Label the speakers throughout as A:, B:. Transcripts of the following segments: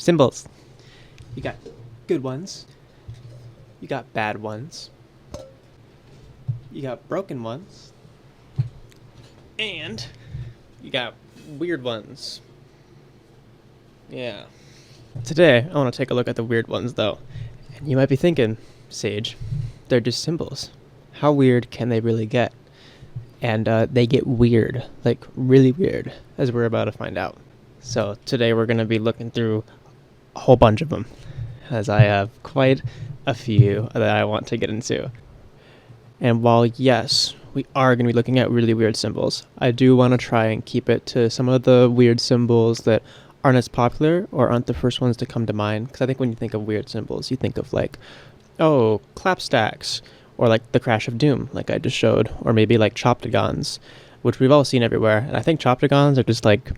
A: Cymbals. You got good ones. You got bad ones. You got broken ones. And you got weird ones. Yeah. Today, I want to take a look at the weird ones, though. And you might be thinking, Sage, they're just cymbals. How weird can they really get? And they get weird, like really weird, as we're about to find out. So today we're going to be looking through a whole bunch of them, as I have quite a few that I want to get into. And while, yes, we are going to be looking at really weird cymbals, I do want to try and keep it to some of the weird cymbals that aren't as popular or aren't the first ones to come to mind. Because I think when you think of weird cymbals, you think of like, oh, clapstacks, or like the Crash of Doom, like I just showed, or maybe like choptagons, which we've all seen everywhere. And I think choptagons are just like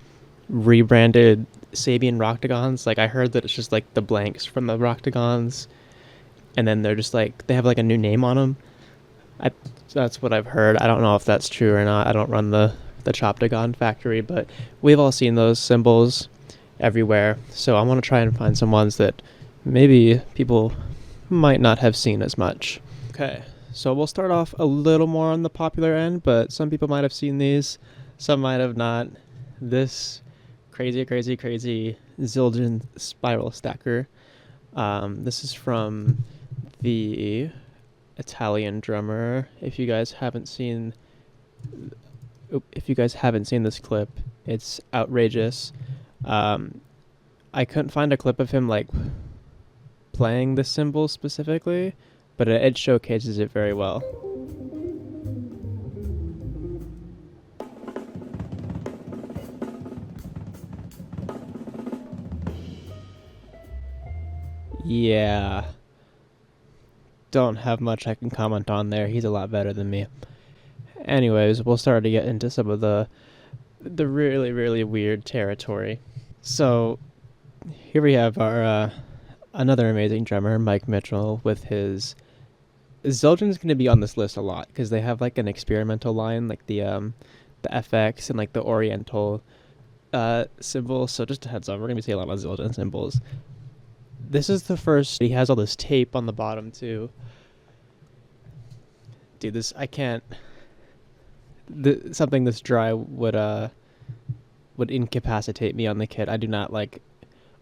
A: rebranded Sabian rocktagons. Like I heard that it's just like the blanks from the rocktagons, and then they're just like, they have like a new name on them. That's what I've heard. I don't know if that's true or not. I don't run the choptagon factory, but we've all seen those cymbals everywhere. So I want to try and find some ones that maybe people might not have seen as much. Okay, so we'll start off a little more on the popular end, but some people might have seen these, some might have not. This crazy Zildjian spiral stacker. This is from the Italian drummer. If you guys haven't seen this clip, it's outrageous. I couldn't find a clip of him like playing the cymbal specifically, but it showcases it very well. Yeah. Don't have much I can comment on there. He's a lot better than me. Anyways, we'll start to get into some of the really weird territory. So here we have our another amazing drummer, Mike Mitchell, with his Zildjian's going to be on this list a lot because they have like an experimental line, like the FX and like the Oriental cymbals. So just a heads up, we're going to be seeing a lot of Zildjian cymbals. This is the first. He has all this tape on the bottom too. Dude, this I can't. Something this dry would incapacitate me on the kit. I do not like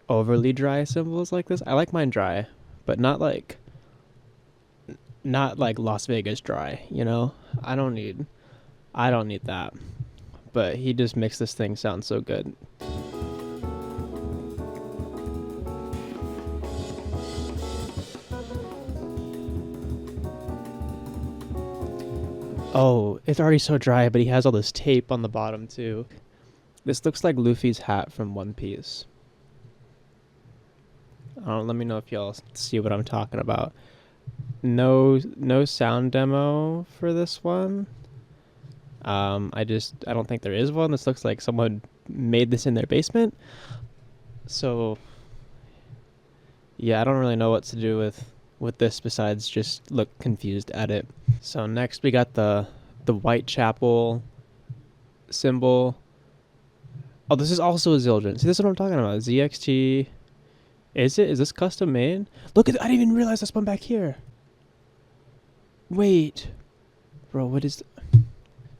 A: overly dry cymbals like this. I like mine dry, but not like Las Vegas dry. You know, I don't need that. But he just makes this thing sound so good. Oh, it's already so dry, but he has all this tape on the bottom too. This looks like Luffy's hat from One Piece. Let me know if y'all see what I'm talking about. No sound demo for this one. I don't think there is one. This looks like someone made this in their basement. So yeah, I don't really know what to do with this besides just look confused at it. So next we got the Whitechapel cymbal. Oh, this is also a Zildjian. See, this is what I'm talking about. ZXT. Is this custom made? Look at I didn't even realize this one back here. Wait. Bro, what is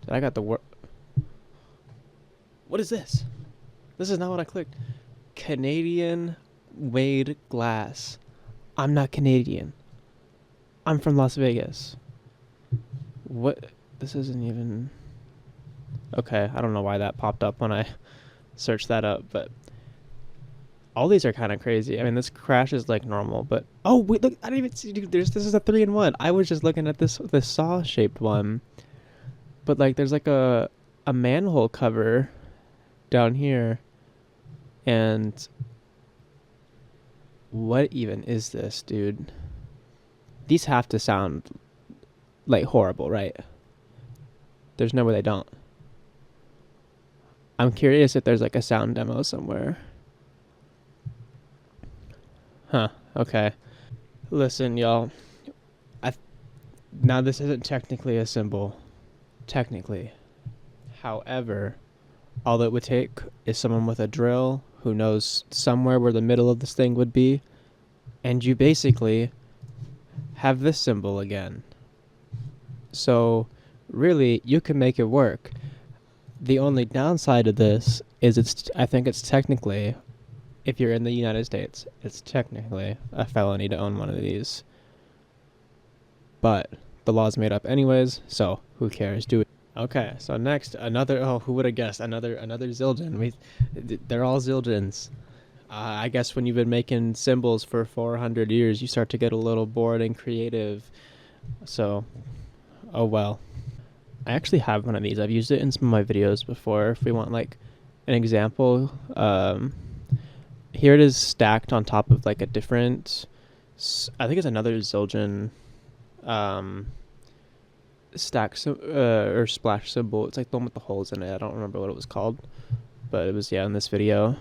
A: I got the word. What is this? This is not what I clicked. Canadian Wade glass. I'm not Canadian. I'm from Las Vegas. What? This isn't even... Okay, I don't know why that popped up when I searched that up, but... All these are kind of crazy. I mean, this crash is like normal, but... Oh, wait, look, I didn't even see... Dude, this is a 3-in-1. I was just looking at this saw-shaped one. But, like, there's like a manhole cover down here. And... What even is this, dude? These have to sound like horrible, right? There's no way they don't. I'm curious if there's like a sound demo somewhere. Huh, okay. Listen, y'all. Now this isn't technically a cymbal. Technically. However, All it would take is someone with a drill who knows somewhere where the middle of this thing would be, and you basically have this cymbal again. So really, you can make it work. The only downside of this is I think it's technically, if you're in the United States, it's technically a felony to own one of these. But the law's made up anyways, so who cares? Do it. Okay, so next, who would have guessed? Another Zildjian. They're all Zildjians. I guess when you've been making cymbals for 400 years, you start to get a little bored and creative. So, oh well. I actually have one of these. I've used it in some of my videos before. If we want like an example, here it is stacked on top of like a different, I think it's another Zildjian or splash cymbal. It's like the one with the holes in it. I don't remember what it was called, but it was, yeah, in this video.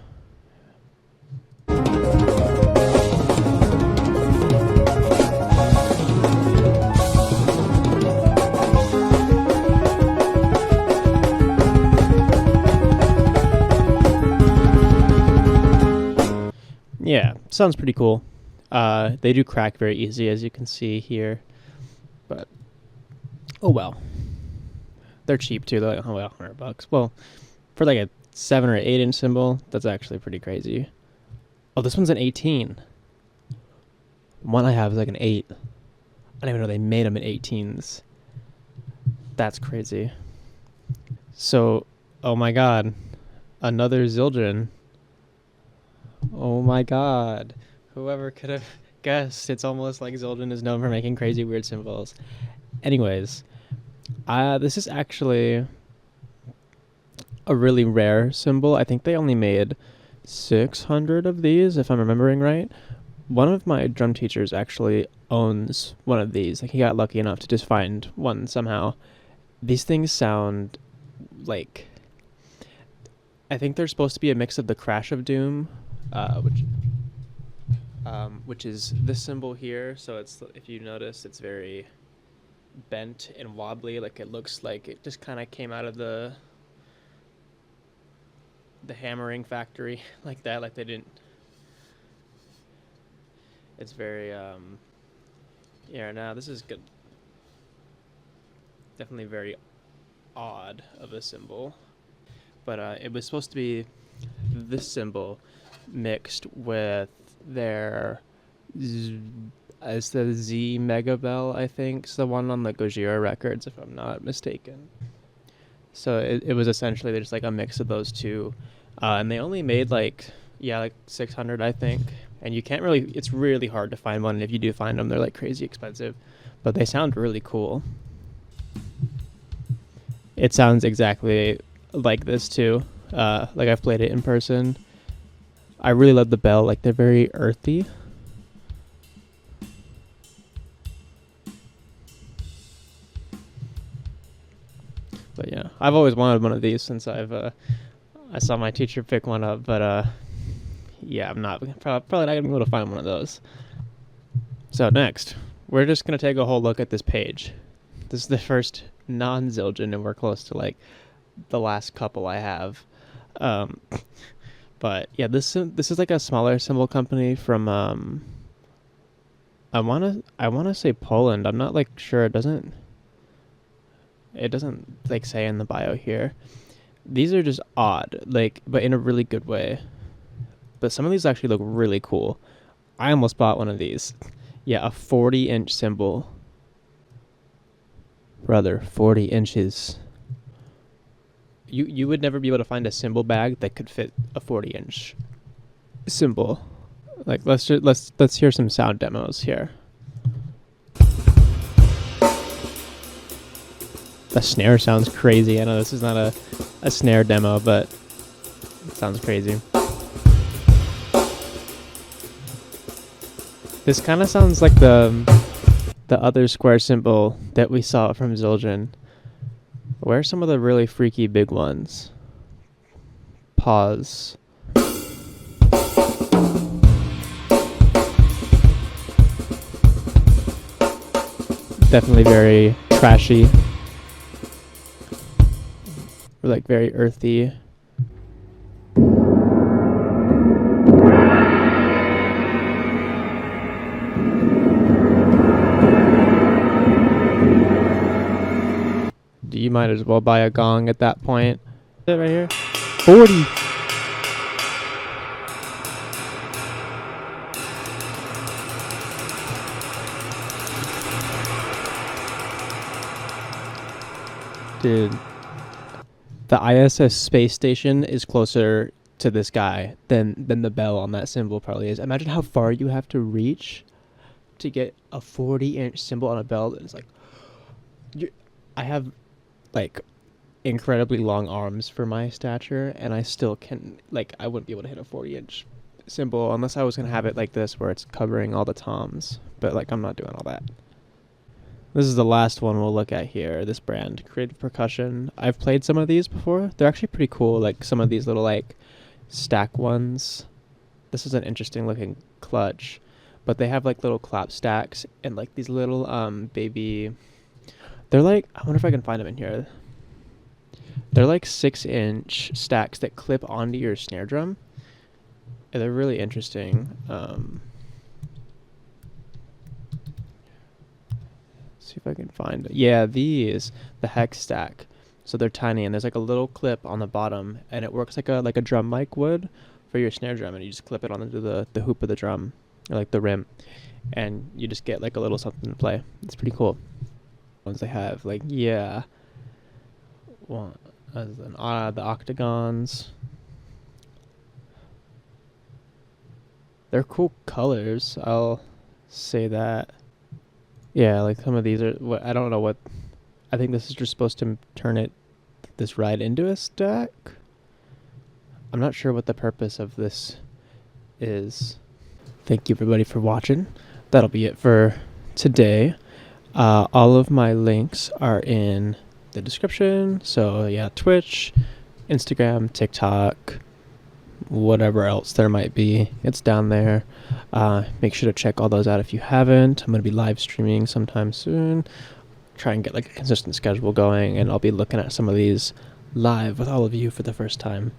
A: Yeah, sounds pretty cool. They do crack very easy, as you can see here, but oh well. They're cheap too. They're like, oh well, $100. Well, for like a 7 or 8 inch cymbal, that's actually pretty crazy. Oh, this one's an 18. One I have is like an 8. I didn't even know they made them in 18s. That's crazy. So, oh my god, another Zildjian. Oh my god. Whoever could have guessed. It's almost like Zildjian is known for making crazy weird cymbals. Anyways, this is actually a really rare cymbal. I think they only made 600 of these, if I'm remembering right. One of my drum teachers actually owns one of these. Like, he got lucky enough to just find one somehow. These things sound like, I think they're supposed to be a mix of the Crash of Doom, which is this cymbal here. So it's, if you notice, it's very bent and wobbly. Like, it looks like it just kind of came out of the hammering factory like that. Like, they didn't. It's very yeah. Now this is good. Definitely very odd of a cymbal, but it was supposed to be this cymbal mixed with their it's the Z Mega Bell, I think. It's the one on the Gojira records, if I'm not mistaken. So it was essentially just like a mix of those two, and they only made like 600, I think. And you can't really, it's really hard to find one. And if you do find them, they're like crazy expensive, but they sound really cool. It sounds exactly like this too. Like, I've played it in person. I really love the bell. Like, they're very earthy. But yeah, I've always wanted one of these since I saw my teacher pick one up, but yeah, I'm probably not gonna be able to find one of those. So next, we're just gonna take a whole look at this page. This is the first non-Zildjian, and we're close to like the last couple I have. But yeah, this is like a smaller cymbal company from I wanna say Poland. I'm not like sure. It doesn't like say in the bio here. These are just odd, like, but in a really good way. But some of these actually look really cool. I almost bought one of these. Yeah, a 40-inch cymbal. Brother, 40 inches. You would never be able to find a cymbal bag that could fit a 40-inch cymbal. Like, let's hear some sound demos here. The snare sounds crazy. I know this is not a snare demo, but it sounds crazy. This kind of sounds like the other square cymbal that we saw from Zildjian. Where are some of the really freaky big ones? Pause. Definitely very trashy. Or like very earthy. you might as well buy a gong at that point. Is it right here? 40. Dude, the ISS space station is closer to this guy than the bell on that cymbal probably is. Imagine how far you have to reach to get a 40-inch cymbal on a bell that is like... I have, like, incredibly long arms for my stature, and I still can... Like, I wouldn't be able to hit a 40-inch cymbal unless I was going to have it like this where it's covering all the toms. But, like, I'm not doing all that. This is the last one we'll look at here, this brand, Creative Percussion. I've played some of these before. They're actually pretty cool, like some of these little like stack ones. This is an interesting looking clutch, but they have like little clap stacks and like these little baby, they're like, I wonder if I can find them in here. They're like 6-inch stacks that clip onto your snare drum. And they're really interesting. See if I can find it. Yeah, these, the hex stack. So they're tiny, and there's like a little clip on the bottom, and it works like a drum mic would for your snare drum, and you just clip it onto the hoop of the drum, or like the rim, and you just get like a little something to play. It's pretty cool. Ones they have, like, yeah. Well, the octagons. They're cool colors, I'll say that. Yeah, like some of these are, I don't know what, I think this is just supposed to turn this ride into a stack. I'm not sure what the purpose of this is. Thank you everybody for watching. That'll be it for today. All of my links are in the description. So yeah, Twitch, Instagram, TikTok, whatever else there might be, it's down there. Make sure to check all those out if you haven't. I'm going to be live streaming sometime soon. Try and get like a consistent schedule going, and I'll be looking at some of these live with all of you for the first time.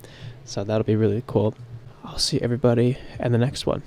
A: So that'll be really cool. I'll see everybody in the next one.